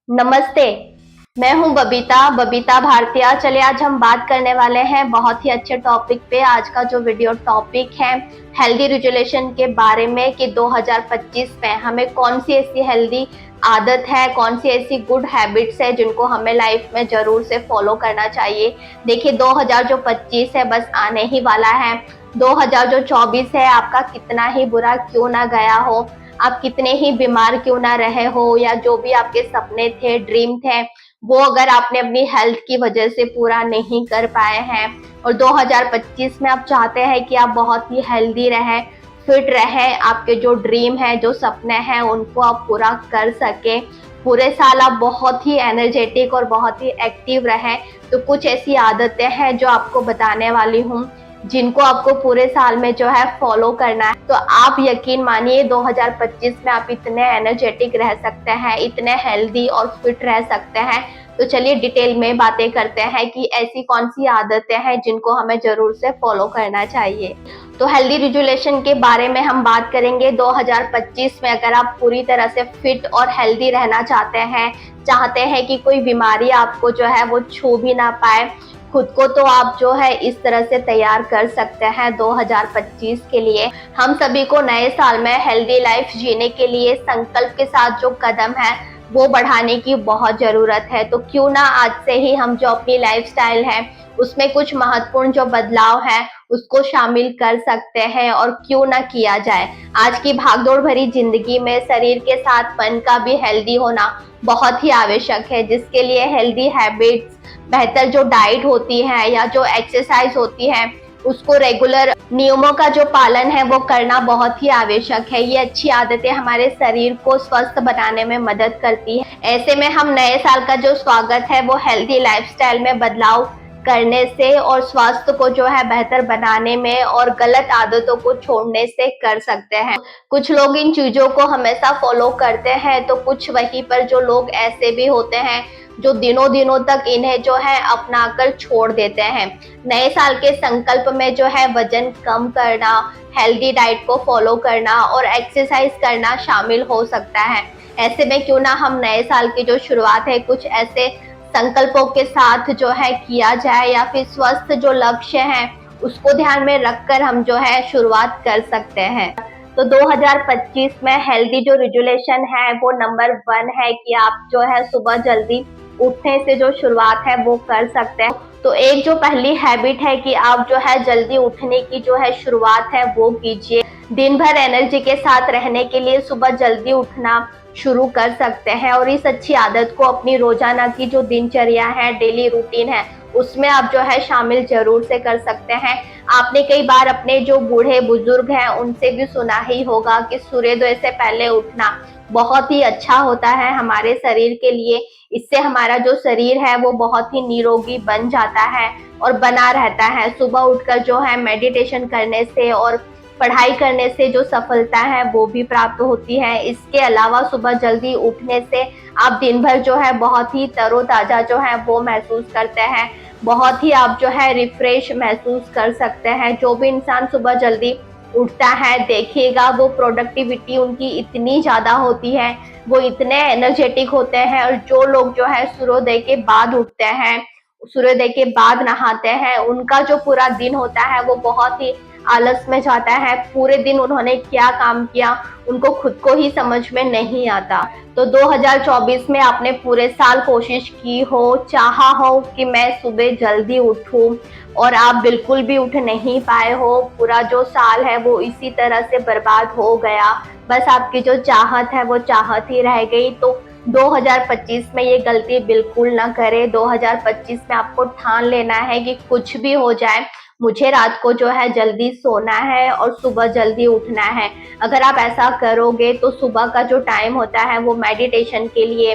नमस्ते। मैं हूं बबीता भारतीय। चलिए आज हम बात करने वाले हैं बहुत ही अच्छे टॉपिक पे। आज का जो वीडियो टॉपिक है हेल्दी रेजुलेशन के बारे में कि 2025 में हमें कौन सी ऐसी हेल्दी आदत है, कौन सी ऐसी गुड हैबिट्स है जिनको हमें लाइफ में जरूर से फॉलो करना चाहिए। देखिए 2025 है बस आने ही वाला है। 2024 है आपका कितना ही बुरा क्यों ना गया हो, आप कितने ही बीमार क्यों ना रहे हो, या जो भी आपके सपने थे, ड्रीम थे, वो अगर आपने अपनी हेल्थ की वजह से पूरा नहीं कर पाए हैं और 2025 में आप चाहते हैं कि आप बहुत ही हेल्दी रहे, फिट रहे, आपके जो ड्रीम है, जो सपने हैं उनको आप पूरा कर सके, पूरे साल आप बहुत ही एनर्जेटिक और बहुत ही एक्टिव रहे, तो कुछ ऐसी आदतें हैं जो आपको बताने वाली हूँ जिनको आपको पूरे साल में जो है फॉलो करना है। तो आप यकीन मानिए 2025 में आप इतने एनर्जेटिक रह सकते हैं, इतने हेल्दी और फिट रह सकते हैं। तो चलिए डिटेल में बातें करते हैं कि ऐसी कौन सी आदतें हैं जिनको हमें जरूर से फॉलो करना चाहिए। तो हेल्दी रेजुलेशन के बारे में हम बात करेंगे। 2025 में अगर आप पूरी तरह से फिट और हेल्दी रहना चाहते हैं कि कोई बीमारी आपको जो है वो छू भी ना पाए, खुद को तो आप जो है इस तरह से तैयार कर सकते हैं 2025 के लिए। हम सभी को नए साल में हेल्दी लाइफ जीने के लिए संकल्प के साथ जो कदम है वो बढ़ाने की बहुत जरूरत है। तो क्यों ना आज से ही हम जो अपनी लाइफस्टाइल है उसमें कुछ महत्वपूर्ण जो बदलाव है उसको शामिल कर सकते हैं, और क्यों ना किया जाए। आज की भागदौड़ भरी जिंदगी में शरीर के साथ मन का भी हेल्दी होना बहुत ही आवश्यक है, जिसके लिए हेल्दी हैबिट्स, बेहतर जो डाइट होती है या जो एक्सरसाइज होती है उसको रेगुलर नियमों का जो पालन है वो करना बहुत ही आवश्यक है। ये अच्छी आदतें हमारे शरीर को स्वस्थ बनाने में मदद करती है। ऐसे में हम नए साल का जो स्वागत है वो हेल्दी लाइफस्टाइल में बदलाव करने से और स्वास्थ्य को जो है बेहतर बनाने में और गलत आदतों को छोड़ने से कर सकते हैं। कुछ लोग इन चीजों को हमेशा फॉलो करते हैं, तो कुछ वहीं पर जो लोग ऐसे भी होते हैं जो दिनों दिनों तक इन्हें जो है अपनाकर छोड़ देते हैं। नए साल के संकल्प में जो है वजन कम करना, हेल्दी डाइट को फॉलो करना और एक्सरसाइज करना शामिल हो सकता है। ऐसे में क्यों ना हम नए साल की जो शुरुआत है कुछ ऐसे संकल्पों के साथ जो है किया जाए, या फिर स्वस्थ जो लक्ष्य हैं उसको ध्यान में रखकर हम जो है शुरुआत कर सकते हैं। तो 2025 में हेल्दी जो रेजुलेशन है वो नंबर 1 है कि आप जो है सुबह जल्दी उठने से जो शुरुआत है वो कर सकते हैं। तो एक जो पहली हैबिट है कि आप जो है जल्दी उठने की जो है शुरुआत है वो कीजिए। दिन भर एनर्जी के साथ रहने के लिए सुबह जल्दी उठना शुरू कर सकते हैं, और इस अच्छी आदत को अपनी रोजाना की जो दिनचर्या है, डेली रूटीन है, उसमें आप जो है शामिल जरूर से कर सकते हैं। आपने कई बार अपने जो बूढ़े बुजुर्ग हैं उनसे भी सुना ही होगा कि सूर्योदय से पहले उठना बहुत ही अच्छा होता है हमारे शरीर के लिए। इससे हमारा जो शरीर है वो बहुत ही निरोगी बन जाता है और बना रहता है। सुबह उठकर जो है मेडिटेशन करने से और पढ़ाई करने से जो सफलता है वो भी प्राप्त होती है। इसके अलावा सुबह जल्दी उठने से आप दिन भर जो है बहुत ही तरोताजा जो है वो महसूस करते हैं, बहुत ही आप जो है रिफ्रेश महसूस कर सकते हैं। जो भी इंसान सुबह जल्दी उठता है देखिएगा वो प्रोडक्टिविटी उनकी इतनी ज्यादा होती है, वो इतने एनर्जेटिक होते हैं। और जो लोग जो है सूर्योदय के बाद उठते हैं, सूर्योदय के बाद नहाते हैं, उनका जो पूरा दिन होता है वो बहुत ही आलस में जाता है। पूरे दिन उन्होंने क्या काम किया उनको खुद को ही समझ में नहीं आता। तो 2024 में आपने पूरे साल कोशिश की हो, चाहा हो कि मैं सुबह जल्दी उठूं, और आप बिल्कुल भी उठ नहीं पाए हो, पूरा जो साल है वो इसी तरह से बर्बाद हो गया, बस आपकी जो चाहत है वो चाहत ही रह गई। तो 2025 में ये गलती बिल्कुल ना करें। 2025 में आपको ठान लेना है कि कुछ भी हो जाए मुझे रात को जो है जल्दी सोना है और सुबह जल्दी उठना है। अगर आप ऐसा करोगे तो सुबह का जो टाइम होता है वो मेडिटेशन के लिए,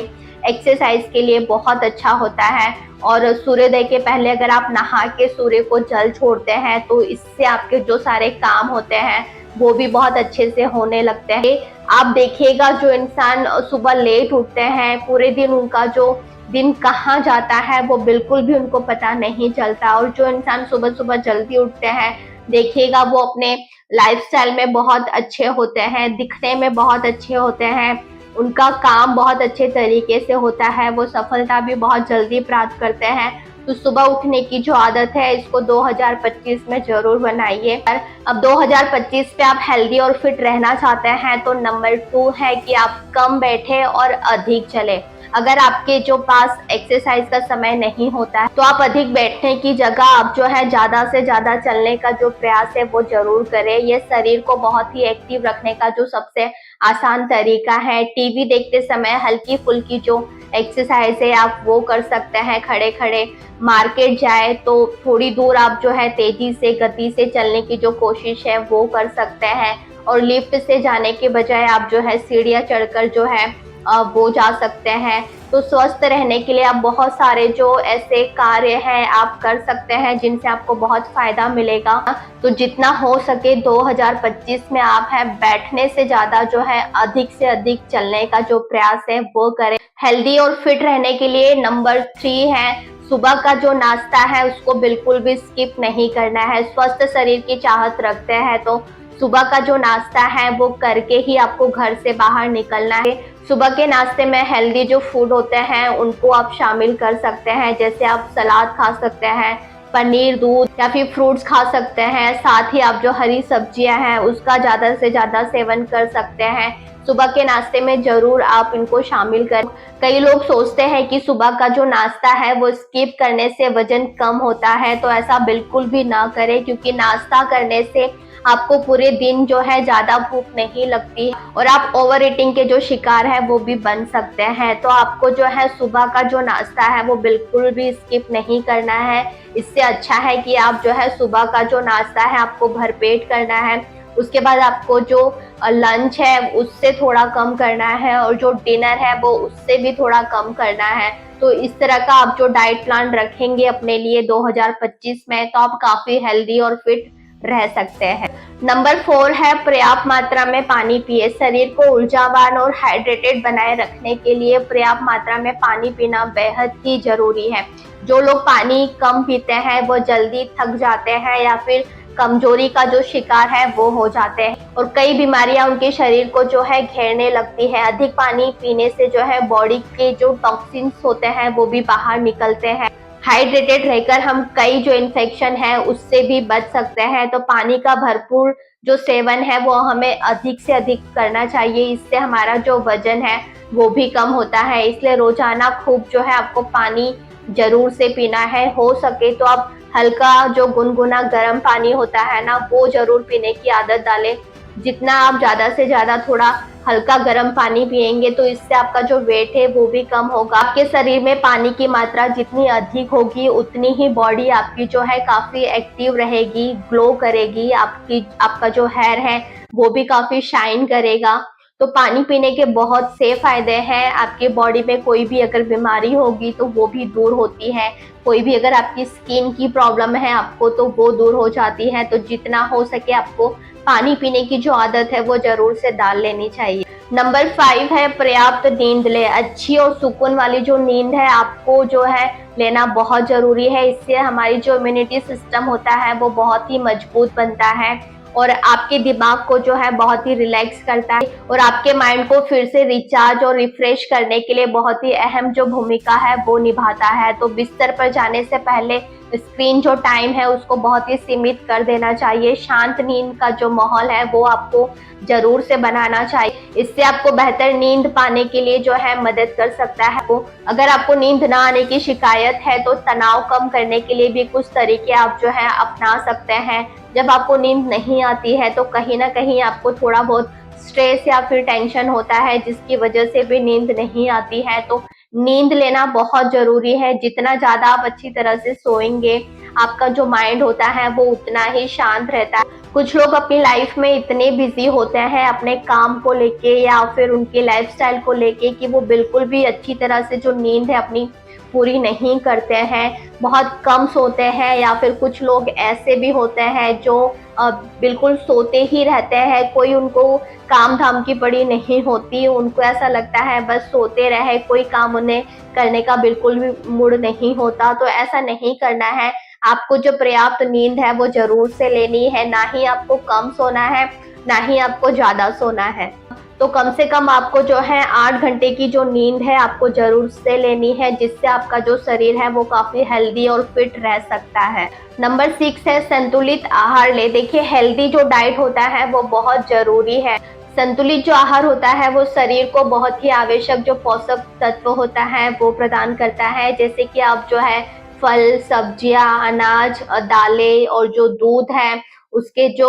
एक्सरसाइज के लिए बहुत अच्छा होता है। और सूर्योदय के पहले अगर आप नहा के सूर्य को जल छोड़ते हैं तो इससे आपके जो सारे काम होते हैं वो भी बहुत अच्छे से होने लगते हैं। आप देखिएगा जो इंसान सुबह लेट उठते हैं पूरे दिन उनका जो दिन कहाँ जाता है वो बिल्कुल भी उनको पता नहीं चलता। और जो इंसान सुबह सुबह जल्दी उठते हैं देखिएगा वो अपने लाइफस्टाइल में बहुत अच्छे होते हैं, दिखने में बहुत अच्छे होते हैं, उनका काम बहुत अच्छे तरीके से होता है, वो सफलता भी बहुत जल्दी प्राप्त करते हैं। तो सुबह उठने की जो आदत है इसको 2025 में जरूर बनाइए। अब 2025 पे आप हेल्दी और फिट रहना चाहते हैं तो नंबर 2 है कि आप कम बैठे और अधिक चले। अगर आपके जो पास एक्सरसाइज का समय नहीं होता है तो आप अधिक बैठने की जगह आप जो है ज्यादा से ज्यादा चलने का जो प्रयास है वो जरूर करें। ये शरीर को बहुत ही एक्टिव रखने का जो सबसे आसान तरीका है। टीवी देखते समय हल्की फुल्की जो एक्सरसाइज है आप वो कर सकते हैं। खड़े खड़े मार्केट जाए तो थोड़ी दूर आप जो है तेजी से गति से चलने की जो कोशिश है वो कर सकते हैं। और लिफ्ट से जाने के बजाय आप जो है सीढ़ियां चढ़कर जो है वो जा सकते हैं। तो स्वस्थ रहने के लिए आप बहुत सारे जो ऐसे कार्य हैं आप कर सकते हैं जिनसे आपको बहुत फायदा मिलेगा। तो जितना हो सके 2025 में आप है बैठने से ज्यादा जो है अधिक से अधिक चलने का जो प्रयास है वो करें। हेल्दी और फिट रहने के लिए नंबर 3 है सुबह का जो नाश्ता है उसको बिल्कुल भी स्किप नहीं करना है। स्वस्थ शरीर की चाहत रखते हैं तो सुबह का जो नाश्ता है वो करके ही आपको घर से बाहर निकलना है। सुबह के नाश्ते में हेल्दी जो फूड होते हैं उनको आप शामिल कर सकते हैं, जैसे आप सलाद खा सकते हैं, पनीर, दूध या फिर फ्रूट्स खा सकते हैं। साथ ही आप जो हरी सब्जियां हैं उसका ज्यादा से ज्यादा सेवन कर सकते हैं। सुबह के नाश्ते में जरूर आप इनको शामिल करें। कई लोग सोचते हैं कि सुबह का जो नाश्ता है वो स्किप करने से वजन कम होता है, तो ऐसा बिल्कुल भी ना करें क्योंकि नाश्ता करने से आपको पूरे दिन जो है ज्यादा भूख नहीं लगती और आप ओवर ईटिंग के जो शिकार है वो भी बन सकते हैं। तो आपको जो है सुबह का जो नाश्ता है वो बिल्कुल भी स्किप नहीं करना है। इससे अच्छा है कि आप जो है सुबह का जो नाश्ता है आपको भरपेट करना है। उसके बाद आपको जो लंच है उससे थोड़ा कम करना है और जो डिनर है वो उससे भी थोड़ा कम करना है। तो इस तरह का आप जो डाइट प्लान रखेंगे अपने लिए 2025 में तो आप काफी हेल्दी और फिट रह सकते हैं। नंबर 4 है पर्याप्त मात्रा में पानी पिए। शरीर को ऊर्जावान और हाइड्रेटेड बनाए रखने के लिए पर्याप्त मात्रा में पानी पीना बेहद ही जरूरी है। जो लोग पानी कम पीते हैं वो जल्दी थक जाते हैं या फिर कमजोरी का जो शिकार है वो हो जाते हैं और कई बीमारियां उनके शरीर को जो है घेरने लगती है। अधिक पानी पीने से जो है बॉडी के जो टॉक्सिन्स होते हैं वो भी बाहर निकलते हैं। हाइड्रेटेड रहकर हम कई जो इन्फेक्शन है उससे भी बच सकते हैं। तो पानी का भरपूर जो सेवन है वो हमें अधिक से अधिक करना चाहिए। इससे हमारा जो वजन है वो भी कम होता है। इसलिए रोजाना खूब जो है आपको पानी जरूर से पीना है। हो सके तो आप हल्का जो गुनगुना गर्म पानी होता है ना वो जरूर पीने की आदत डालें। जितना आप ज्यादा से ज्यादा थोड़ा हल्का गर्म पानी पिएंगे तो इससे आपका जो वेट है वो भी कम होगा। आपके शरीर में पानी की मात्रा जितनी अधिक होगी उतनी ही बॉडी आपकी जो है काफी एक्टिव रहेगी, ग्लो करेगी। आपका जो हेयर है वो भी काफी शाइन करेगा। तो पानी पीने के बहुत से फायदे हैं। आपकी बॉडी में कोई भी अगर बीमारी होगी तो वो भी दूर होती है। कोई भी अगर आपकी स्किन की प्रॉब्लम है आपको तो वो दूर हो जाती है। तो जितना हो सके आपको पानी पीने की जो आदत है वो जरूर से डाल लेनी चाहिए। नंबर 5 है पर्याप्त नींद ले। अच्छी और सुकून वाली जो नींद है आपको जो है लेना बहुत जरूरी है। इससे हमारी जो इम्यूनिटी सिस्टम होता है वो बहुत ही मजबूत बनता है और आपके दिमाग को जो है बहुत ही रिलैक्स करता है और आपके माइंड को फिर से रिचार्ज और रिफ्रेश करने के लिए बहुत ही अहम जो भूमिका है वो निभाता है। तो बिस्तर पर जाने से पहले स्क्रीन जो टाइम है उसको बहुत ही सीमित कर देना चाहिए। शांत नींद का जो माहौल है वो आपको जरूर से बनाना चाहिए। इससे आपको बेहतर नींद पाने के लिए जो है मदद कर सकता है। वो अगर आपको नींद ना आने की शिकायत है तो तनाव कम करने के लिए भी कुछ तरीके आप जो है अपना सकते हैं। जब आपको नींद नहीं आती है तो कहीं ना कहीं आपको थोड़ा बहुत स्ट्रेस या फिर टेंशन होता है जिसकी वजह से भी नींद नहीं आती है। तो नींद लेना बहुत जरूरी है। जितना ज्यादा आप अच्छी तरह से सोएंगे आपका जो माइंड होता है वो उतना ही शांत रहता है। कुछ लोग अपनी लाइफ में इतने बिजी होते हैं अपने काम को लेके या फिर उनके लाइफस्टाइल को लेके कि वो बिल्कुल भी अच्छी तरह से जो नींद है अपनी पूरी नहीं करते हैं, बहुत कम सोते हैं। या फिर कुछ लोग ऐसे भी होते हैं जो बिल्कुल सोते ही रहते हैं, कोई उनको काम धाम की पड़ी नहीं होती, उनको ऐसा लगता है बस सोते रहे, कोई काम उन्हें करने का बिल्कुल भी मूड नहीं होता। तो ऐसा नहीं करना है। आपको जो पर्याप्त नींद है वो जरूर से लेनी है। ना ही आपको कम सोना है ना ही आपको ज्यादा सोना है। तो कम से कम आपको जो है 8 घंटे की जो नींद है आपको जरूर से लेनी है, जिससे आपका जो शरीर है वो काफी हेल्दी और फिट रह सकता है। नंबर 6 है संतुलित आहार ले। देखिए हेल्दी जो डाइट होता है वो बहुत जरूरी है। संतुलित जो आहार होता है वो शरीर को बहुत ही आवश्यक जो पोषक तत्व होता है वो प्रदान करता है, जैसे कि आप जो है फल, सब्जियां, अनाज, दालें और जो दूध है उसके जो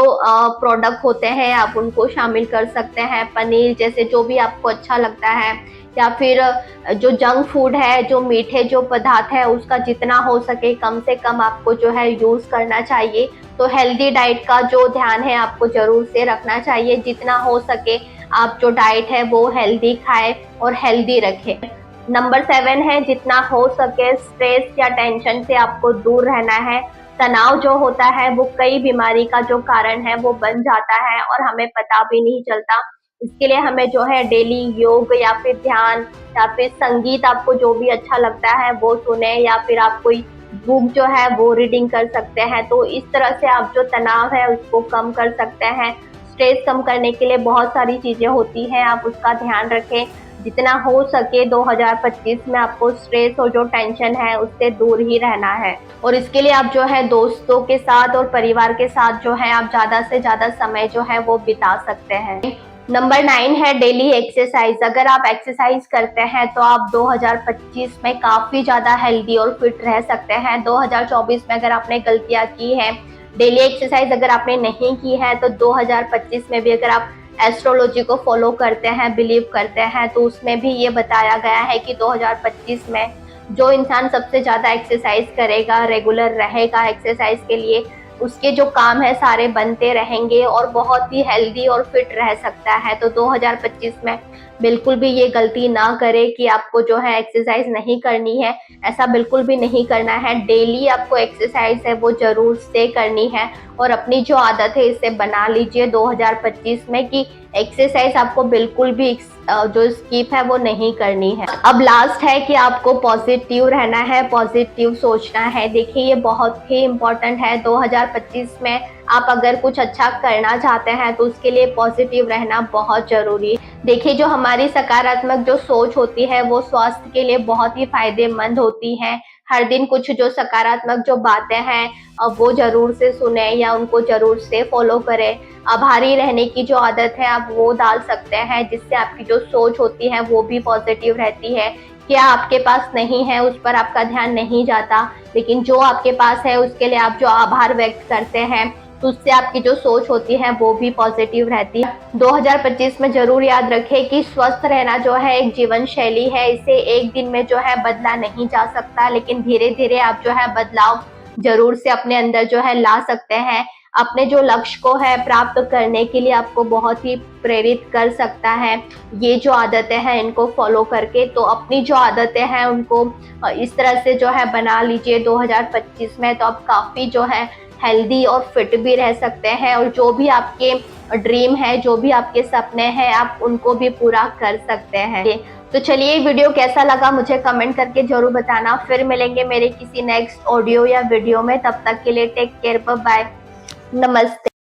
प्रोडक्ट होते हैं आप उनको शामिल कर सकते हैं। पनीर जैसे जो भी आपको अच्छा लगता है, या फिर जो जंक फूड है, जो मीठे जो पदार्थ है उसका जितना हो सके कम से कम आपको जो है यूज करना चाहिए। तो हेल्दी डाइट का जो ध्यान है आपको जरूर से रखना चाहिए। जितना हो सके आप जो डाइट है वो हेल्दी खाए और हेल्दी रखें। नंबर 7 है जितना हो सके स्ट्रेस या टेंशन से आपको दूर रहना है। तनाव जो होता है वो कई बीमारी का जो कारण है वो बन जाता है और हमें पता भी नहीं चलता। इसके लिए हमें जो है डेली योग या फिर ध्यान या फिर संगीत, आपको जो भी अच्छा लगता है वो सुने, या फिर आप कोई बुक जो है वो रीडिंग कर सकते हैं। तो इस तरह से आप जो तनाव है उसको कम कर सकते हैं। स्ट्रेस कम करने के लिए बहुत सारी चीजें होती हैं, आप उसका ध्यान रखें। जितना हो सके 2025 में आपको स्ट्रेस और जो टेंशन है उससे दूर ही रहना है, और इसके लिए आप जो है दोस्तों के साथ और परिवार के साथ जो है आप ज्यादा से ज्यादा समय जो है वो बिता सकते हैं। नंबर 9 है डेली एक्सरसाइज। अगर आप एक्सरसाइज करते हैं तो आप 2025 में काफी ज्यादा हेल्दी और फिट रह सकते हैं। 2024 में अगर आपने गलतियां की है, डेली एक्सरसाइज अगर आपने नहीं की है, तो 2025 में भी अगर आप एस्ट्रोलॉजी को फॉलो करते हैं, बिलीव करते हैं, तो उसमें भी ये बताया गया है कि 2025 में जो इंसान सबसे ज्यादा एक्सरसाइज करेगा, रेगुलर रहेगा एक्सरसाइज के लिए, उसके जो काम है सारे बनते रहेंगे और बहुत ही हेल्दी और फिट रह सकता है। तो 2025 में बिल्कुल भी ये गलती ना करे कि आपको जो है एक्सरसाइज नहीं करनी है। ऐसा बिल्कुल भी नहीं करना है। डेली आपको एक्सरसाइज है वो जरूर से करनी है, और अपनी जो आदत है इसे बना लीजिए 2025 में कि एक्सरसाइज आपको बिल्कुल भी जो स्किप है वो नहीं करनी है। अब लास्ट है कि आपको पॉजिटिव रहना है, पॉजिटिव सोचना है। देखिए ये बहुत ही इम्पोर्टेंट है। 2025 में आप अगर कुछ अच्छा करना चाहते हैं तो उसके लिए पॉजिटिव रहना बहुत जरूरी है। देखिए जो हमारी सकारात्मक जो सोच होती है वो स्वास्थ्य के लिए बहुत ही फायदेमंद होती है। हर दिन कुछ जो सकारात्मक जो बातें हैं वो जरूर से सुने या उनको जरूर से फॉलो करें। आभारी रहने की जो आदत है आप वो डाल सकते हैं, जिससे आपकी जो सोच होती है वो भी पॉजिटिव रहती है। क्या आपके पास नहीं है उस पर आपका ध्यान नहीं जाता, लेकिन जो आपके पास है उसके लिए आप जो आभार व्यक्त करते हैं तो उससे आपकी जो सोच होती है वो भी पॉजिटिव रहती है। 2025 में जरूर याद रखें कि स्वस्थ रहना जो है एक जीवन शैली है। इसे एक दिन में जो है बदला नहीं जा सकता, लेकिन धीरे धीरे आप जो है बदलाव जरूर से अपने अंदर जो है ला सकते हैं। अपने जो लक्ष्य को है प्राप्त करने के लिए आपको बहुत ही प्रेरित कर सकता है ये जो आदतें हैं इनको फॉलो करके। तो अपनी जो आदतें हैं उनको इस तरह से जो है बना लीजिए 2025 में, तो आप काफी जो है हेल्दी और फिट भी रह सकते हैं, और जो भी आपके ड्रीम है, जो भी आपके सपने हैं, आप उनको भी पूरा कर सकते हैं। तो चलिए वीडियो कैसा लगा मुझे कमेंट करके जरूर बताना। फिर मिलेंगे मेरे किसी नेक्स्ट ऑडियो या वीडियो में, तब तक के लिए टेक केयर, बाय बाय, नमस्ते।